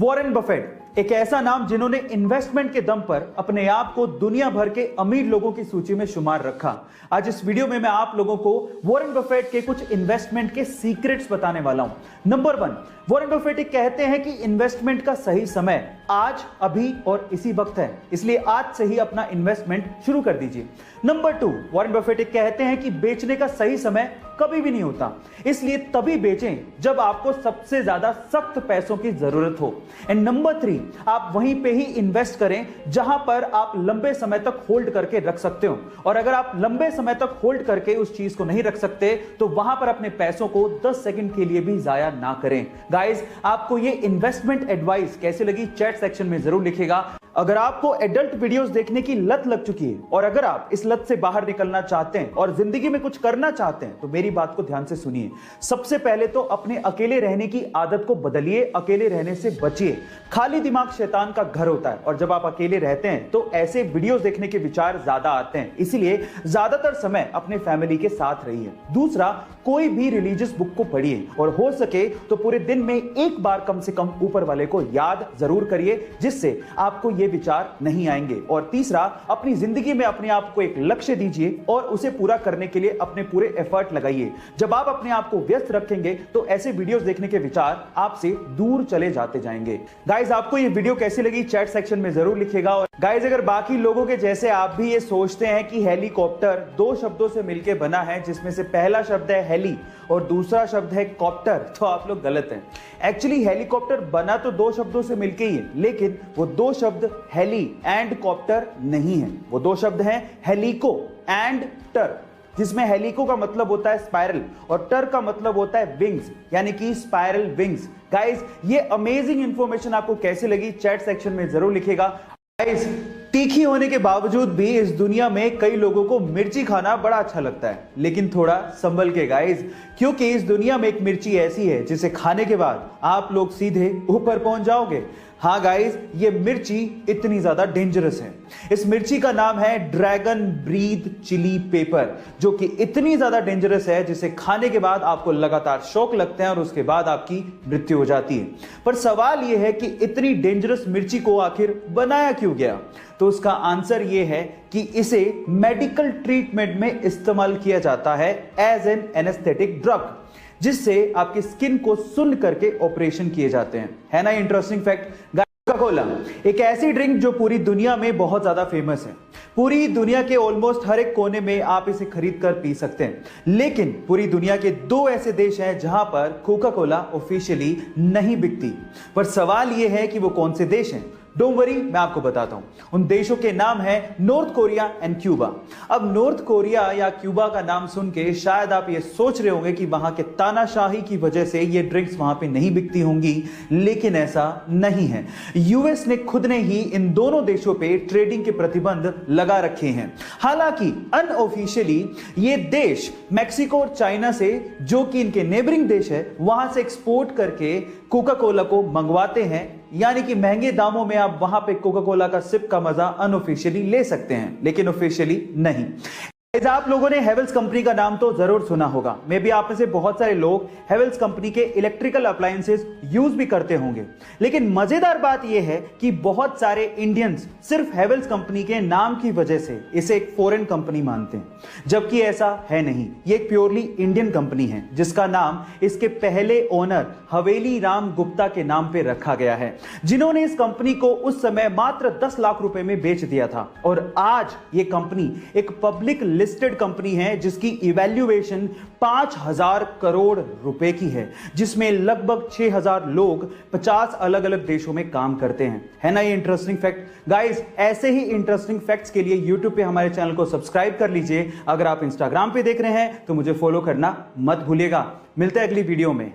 Warren Buffett एक ऐसा नाम जिन्होंने इन्वेस्टमेंट के दम पर अपने आप को दुनिया भर के अमीर लोगों की सूची में शुमार रखा। आज इस वीडियो में मैं आप लोगों को वॉरेन बफेट के कुछ इन्वेस्टमेंट के सीक्रेट्स बताने वाला हूं। नंबर 1, वॉरेन बफेट कहते हैं कि इन्वेस्टमेंट का सही समय आज, अभी और इसी वक्त है, इसलिए आज से ही अपना इन्वेस्टमेंट शुरू कर दीजिए। नंबर 2, वॉरेन बफेट कहते हैं कि बेचने का सही समय कभी भी नहीं होता, इसलिए तभी बेचें जब आपको सबसे ज्यादा सख्त पैसों की जरूरत हो। एंड नंबर 3, आप वहीं पे ही इन्वेस्ट करें जहां पर आप लंबे समय तक होल्ड करके रख सकते हो, और अगर आप लंबे समय तक होल्ड करके उस चीज को नहीं रख सकते तो वहां पर अपने पैसों को 10 सेकंड के लिए भी जाया ना करें। गाइस, आपको ये इन्वेस्टमेंट एडवाइस कैसे लगी चैट सेक्शन में जरूर लिखिएगा। अगर आपको एडल्ट वीडियोस देखने की लत लग चुकी है और अगर आप इस लत से बाहर निकलना चाहते हैं और जिंदगी में कुछ करना चाहते हैं तो मेरी बात को ध्यान से सुनिए। सबसे पहले तो अपने अकेले रहने की आदत को बदलिए, अकेले रहने से बचिए। खाली दिमाग शैतान का घर होता है और जब आप अकेले रहते हैं तो ऐसे वीडियोस देखने के विचार ज्यादा आते हैं, इसीलिए ज्यादातर समय अपने फैमिली के साथ रहिए। दूसरा, कोई भी रिलीजियस बुक को पढ़िए और हो सके तो पूरे दिन में एक बार कम से कम ऊपर वाले को याद जरूर करिए, जिससे आपको ये विचार नहीं आएंगे। और तीसरा, अपनी जिंदगी में अपने आप को एक लक्ष्य दीजिए और उसे पूरा करने के लिए अपने पूरे एफर्ट लगाइए। जब आप अपने आप को व्यस्त रखेंगे तो ऐसे वीडियोस देखने के विचार आपसे दूर चले जाते जाएंगे। गाइस, आपको ये वीडियो कैसी लगी चैट सेक्शन में जरूर लिखिएगा। और गाइस, अगर बाकी लोगों के जैसे आप भी ये सोचते हैं कि हेलीकॉप्टर 2 शब्दों से मिलकर बना है, जिसमें से पहला शब्द है हेली और दूसरा शब्द है कॉप्टर, तो आप लोग गलत हैं। एक्चुअली हेलीकॉप्टर बना तो 2 शब्दों से मिलकर ही है, लेकिन वो 2 शब्द हेली एंड कॉप्टर नहीं है। वो 2 शब्द हैं हेलिको एंड टर, जिसमें हेलिको का मतलब होता है स्पाइरल और टर का मतलब होता है विंग्स, यानी कि स्पाइरल विंग्स। गाइस, ये अमेजिंग इंफॉर्मेशन आपको कैसे लगी चैट सेक्शन में जरूर लिखिएगा। गाइस, तीखी होने के बावजूद भी इस दुनिया में कई लोगों को मिर्ची खाना बड़ा अच्छा लगता है, लेकिन थोड़ा संभल के गाइस, क्योंकि इस दुनिया में एक मिर्ची ऐसी है जिसे खाने के बाद आप लोग सीधे ऊपर पहुंच जाओगे। हाँ गाइस, ये मिर्ची इतनी ज्यादा डेंजरस है। इस मिर्ची का नाम है ड्रैगन ब्रीथ चिली पेपर, जो कि इतनी ज्यादा डेंजरस है जिसे खाने के बाद आपको लगातार शौक लगते हैं और उसके बाद आपकी मृत्यु हो जाती है। पर सवाल यह है कि इतनी डेंजरस मिर्ची को आखिर बनाया क्यों गया? तो उसका आंसर यह है कि इसे मेडिकल ट्रीटमेंट में इस्तेमाल किया जाता है एज एन एनेस्थेटिक ड्रग, जिससे आपकी स्किन को सुन्न करके ऑपरेशन किए जाते हैं। है ना इंटरेस्टिंग फैक्ट? कोका कोला एक ऐसी ड्रिंक जो पूरी दुनिया में बहुत ज्यादा फेमस है। पूरी दुनिया के ऑलमोस्ट हर एक कोने में आप इसे खरीद कर पी सकते हैं, लेकिन पूरी दुनिया के 2 ऐसे देश हैं जहां पर कोका कोला ऑफिशियली नहीं बिकती। पर सवाल यह है कि वो कौन से देश हैं? डोंट वरी, मैं आपको बताता हूं। उन देशों के नाम है नॉर्थ कोरिया एंड क्यूबा। अब नॉर्थ कोरिया या क्यूबा का नाम सुन के शायद आप ये सोच रहे होंगे कि वहां के तानाशाही की वजह से ये ड्रिंक्स वहां पे नहीं बिकती होंगी, लेकिन ऐसा नहीं है। यूएस ने खुद ने ही इन दोनों देशों पे ट्रेडिंग के प्रतिबंध लगा रखे हैं। हालांकि अनऑफिशियली ये देश मैक्सिको और चाइना से, जो कि इनके नेबरिंग देश है, वहां से एक्सपोर्ट करके कोका कोला को मंगवाते हैं, यानी कि महंगे दामों में आप वहां पे कोका कोला का सिप का मजा अनऑफिशियली ले सकते हैं, लेकिन ऑफिशियली नहीं। आप लोगों ने हेवेल्स कंपनी का नाम तो जरूर सुना होगा। मे बी आप में से बहुत सारे लोग हेवेल्स कंपनी के इलेक्ट्रिकल अप्लायंसेस यूज भी करते होंगे, लेकिन मजेदार बात यह है कि बहुत सारे इंडियंस सिर्फ हेवेल्स कंपनी के नाम की वजह से इसे एक फॉरेन कंपनी मानते हैं, जबकि ऐसा है नहीं। ये एक प्योरली इंडियन कंपनी है, जिसका नाम इसके पहले ओनर हवेली राम गुप्ता के नाम पे रखा गया है, जिन्होंने इस कंपनी को उस समय मात्र 10 लाख रुपए में बेच दिया था। और आज ये कंपनी एक पब्लिक लिस्टेड कंपनी है जिसकी इवैल्यूएशन 5000 करोड़ रुपए की है, जिसमें लगभग 6000 लोग 50 अलग अलग देशों में काम करते हैं। है ना ये इंटरेस्टिंग फैक्ट? गाइस, ऐसे ही इंटरेस्टिंग फैक्ट्स के लिए यूट्यूब पे हमारे चैनल को सब्सक्राइब कर लीजिए। अगर आप इंस्टाग्राम पे देख रहे हैं तो मुझे फॉलो करना मत भूलिएगा। मिलते हैं अगली वीडियो में।